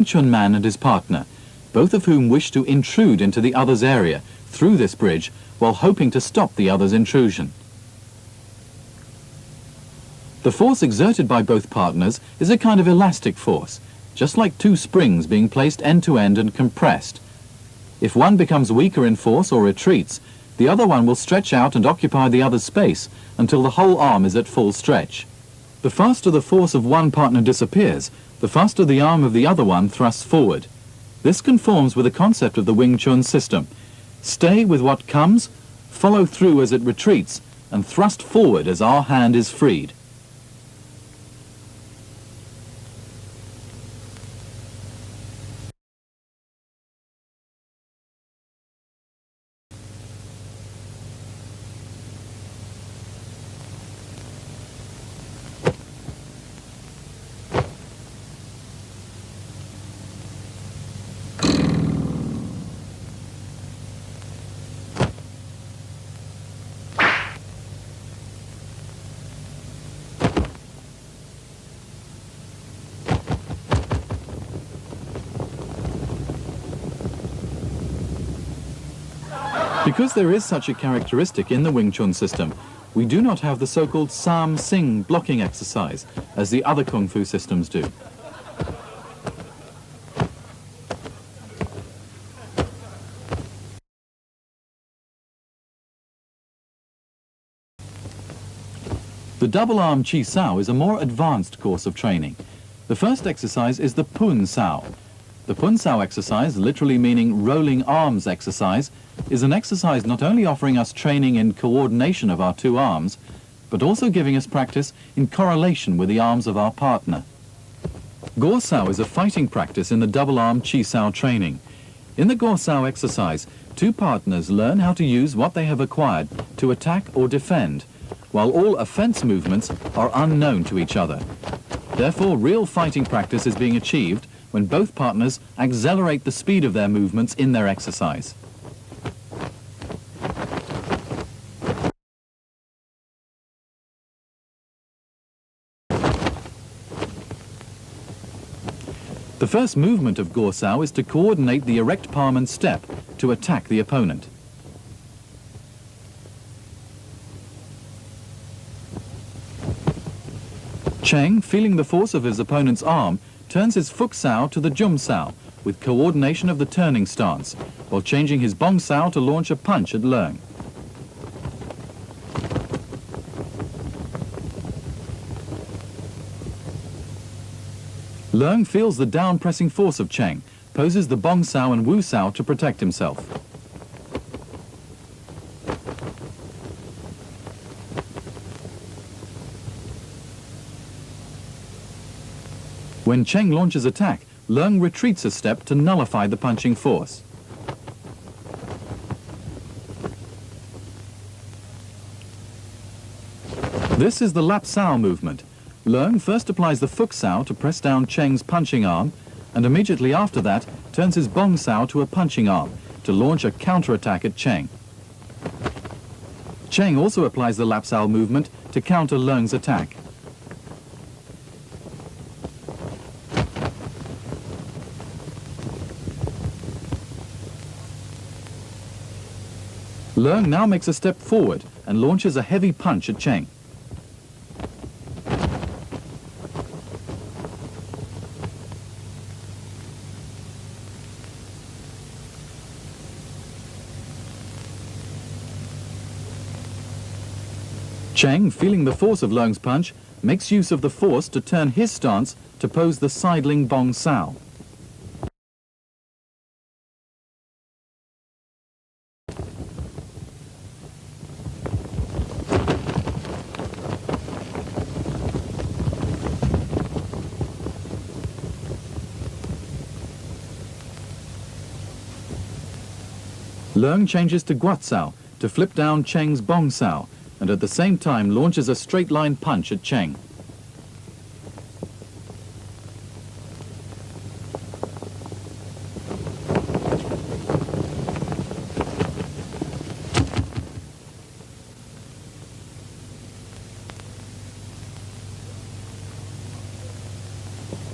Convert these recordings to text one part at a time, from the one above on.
Chun man and his partner, both of whom wish to intrude into the other's area through this bridge while hoping to stop the other's intrusion. The force exerted by both partners is a kind of elastic force, just like two springs being placed end to end and compressed. If one becomes weaker in force or retreats, the other one will stretch out and occupy the other's space until the whole arm is at full stretch. The faster the force of one partner disappears, the faster the arm of the other one thrusts forward. This conforms with the concept of the Wing Chun system. Stay with what comes, follow through as it retreats, and thrust forward as our hand is freed. Because there is such a characteristic in the Wing Chun system, we do not have the so-called Sam-Sing blocking exercise, as the other Kung Fu systems do. The double-arm Chi Sao is a more advanced course of training. The first exercise is the Pun Sao. The Pun Sao exercise, literally meaning rolling arms exercise, is an exercise not only offering us training in coordination of our two arms, but also giving us practice in correlation with the arms of our partner. Gor Sao is a fighting practice in the double-arm Chi Sao training. In the Gor Sao exercise, two partners learn how to use what they have acquired to attack or defend, while all offense movements are unknown to each other. Therefore, real fighting practice is being achieved when both partners accelerate the speed of their movements in their exercise. The first movement of Gor Sao is to coordinate the erect palm and step to attack the opponent. Cheng, feeling the force of his opponent's arm, turns his Fuk Sao to the Jum Sao with coordination of the turning stance, while changing his Bong Sao to launch a punch at Leung. Leung feels the down-pressing force of Cheng, poses the Bong Sao and Wu Sao to protect himself. When Cheng launches attack, Leung retreats a step to nullify the punching force. This is the Lap Sao movement. Leung first applies the Fuk Sao to press down Cheng's punching arm, and immediately after that turns his Bong Sao to a punching arm to launch a counterattack at Cheng. Cheng also applies the Lap Sao movement to counter Leung's attack. Leung now makes a step forward and launches a heavy punch at Cheng. Cheng, feeling the force of Leung's punch, makes use of the force to turn his stance to pose the sidling Bong Sao. Leung changes to Guat Sao to flip down Cheng's Bong Sao, and at the same time launches a straight-line punch at Cheng.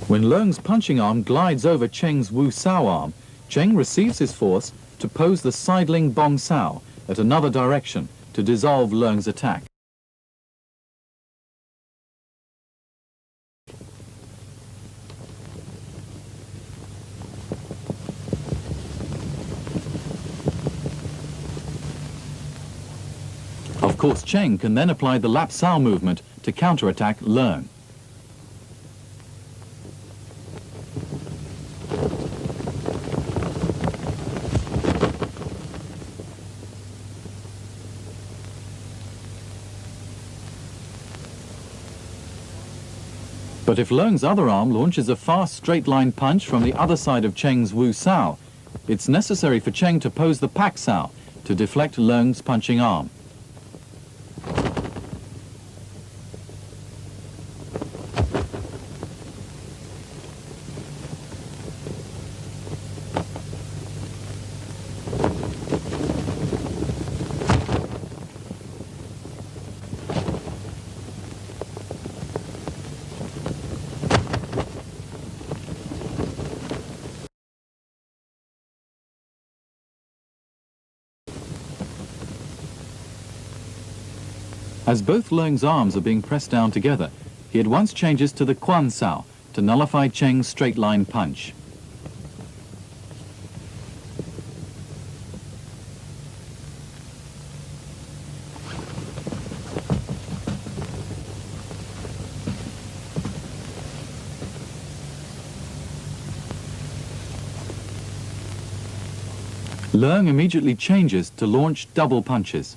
When Leung's punching arm glides over Cheng's Wu Sao arm, Cheng receives his force to pose the sidling Bong Sao at another direction to dissolve Leung's attack. Of course, Cheng can then apply the Lap Sao movement to counterattack Leung. But if Leung's other arm launches a fast straight-line punch from the other side of Cheng's Wu Sao, it's necessary for Cheng to pose the Pak Sao to deflect Leung's punching arm. As both Leung's arms are being pressed down together, he at once changes to the Quan Sao to nullify Cheng's straight-line punch. Leung immediately changes to launch double punches.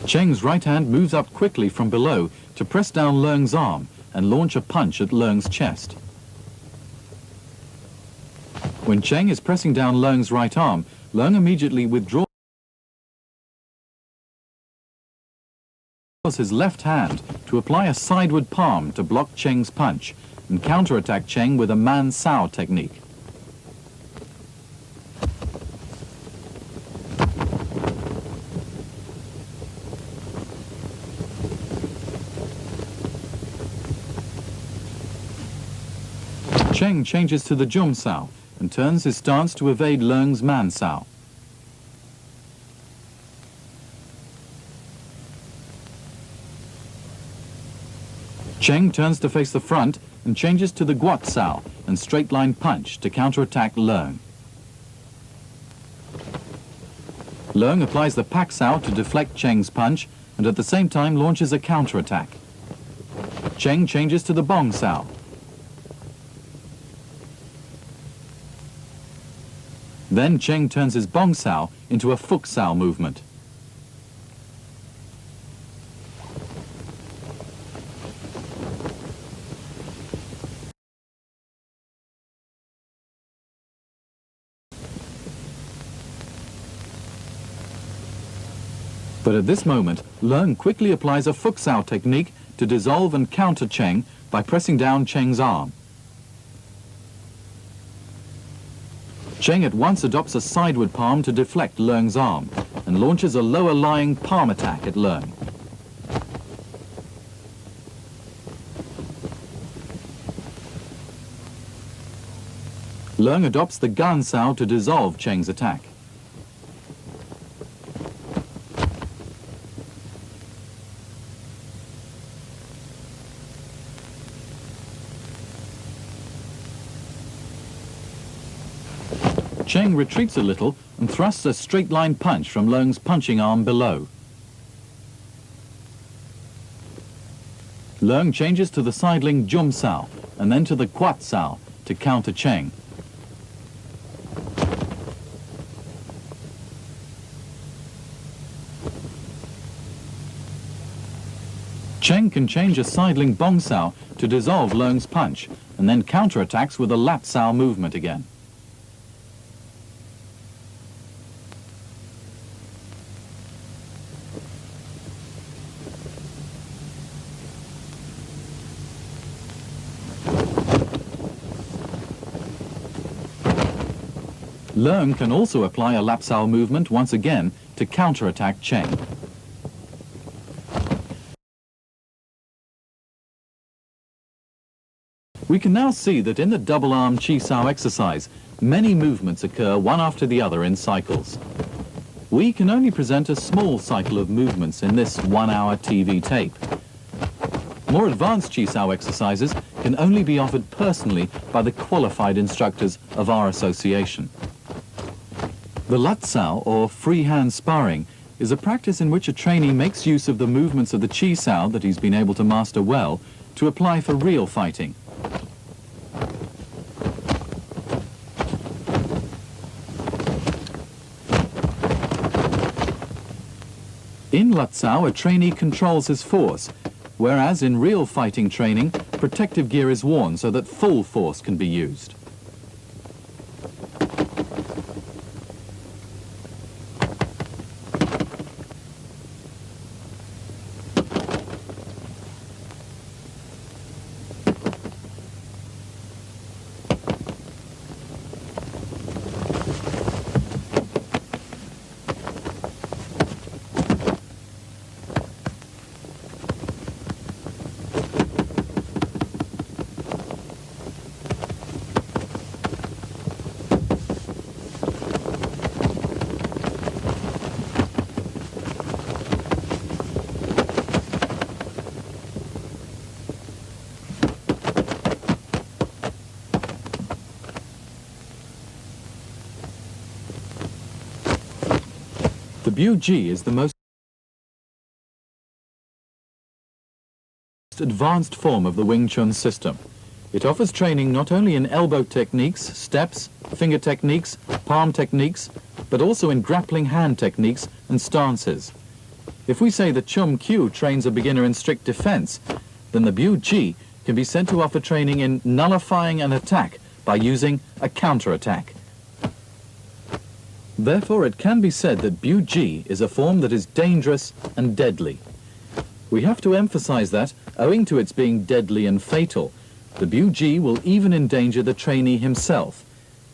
Cheng's right hand moves up quickly from below to press down Leung's arm and launch a punch at Leung's chest. When Cheng is pressing down Leung's right arm, Leung immediately withdraws his left hand to apply a sideward palm to block Cheng's punch and counterattack Cheng with a Man Sao technique. Cheng changes to the Jum Sao and turns his stance to evade Leung's Man Sao. Cheng turns to face the front and changes to the Guat Sao and straight-line punch to counterattack Leung. Leung applies the Pak Sao to deflect Cheng's punch and at the same time launches a counterattack. Cheng changes to the Bong Sao. Then Cheng turns his Bong Sao into a Fuk Sao movement. But at this moment, Leung quickly applies a Fuk Sao technique to dissolve and counter Cheng by pressing down Cheng's arm. Cheng at once adopts a sideward palm to deflect Leung's arm and launches a lower-lying palm attack at Leung. Leung adopts the Gan Sao to dissolve Cheng's attack. Cheng retreats a little and thrusts a straight-line punch from Leung's punching arm below. Leung changes to the sidling Jum Sao and then to the Quat Sao to counter Cheng. Cheng can change a sidling Bong Sao to dissolve Leung's punch and then counterattacks with a Lap Sao movement again. Leung can also apply a lap sao movement once again to counter-attack Cheng. We can now see that in the double-arm Chi Sao exercise, many movements occur one after the other in cycles. We can only present a small cycle of movements in this 1-hour TV tape. More advanced Chi Sao exercises can only be offered personally by the qualified instructors of our association. The Lat Sao, or free-hand sparring, is a practice in which a trainee makes use of the movements of the Chi Sao that he's been able to master well to apply for real fighting. In Lat Sao, a trainee controls his force, whereas in real fighting training, protective gear is worn so that full force can be used. The Biu Tze is the most advanced form of the Wing Chun system. It offers training not only in elbow techniques, steps, finger techniques, palm techniques, but also in grappling hand techniques and stances. If we say that Chum Kyu trains a beginner in strict defense, then the Biu Tze can be said to offer training in nullifying an attack by using a counter-attack. Therefore, it can be said that Biu Tze is a form that is dangerous and deadly. We have to emphasize that, owing to its being deadly and fatal, the Biu Tze will even endanger the trainee himself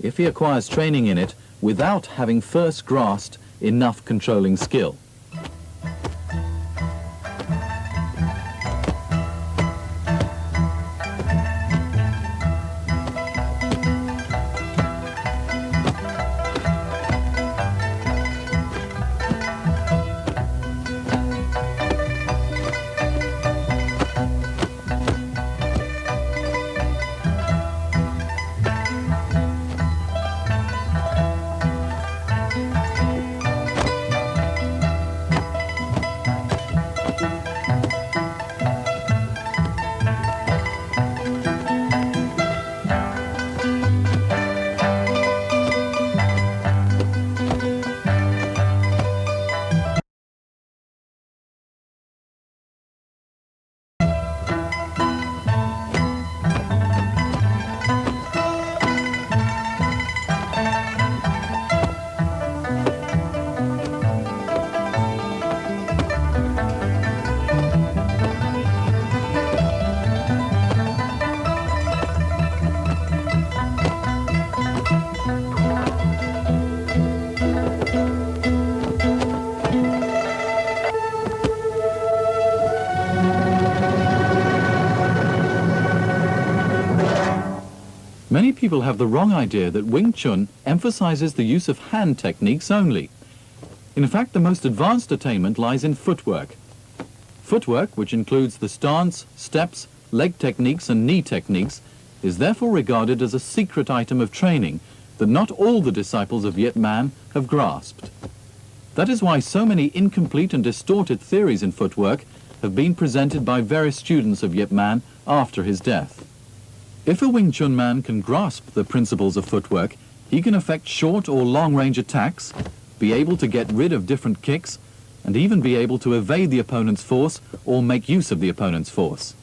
if he acquires training in it without having first grasped enough controlling skill. Many people have the wrong idea that Wing Chun emphasizes the use of hand techniques only. In fact, the most advanced attainment lies in footwork. Footwork, which includes the stance, steps, leg techniques and knee techniques, is therefore regarded as a secret item of training that not all the disciples of Yip Man have grasped. That is why so many incomplete and distorted theories in footwork have been presented by various students of Yip Man after his death. If a Wing Chun man can grasp the principles of footwork, he can effect short or long-range attacks, be able to get rid of different kicks, and even be able to evade the opponent's force or make use of the opponent's force.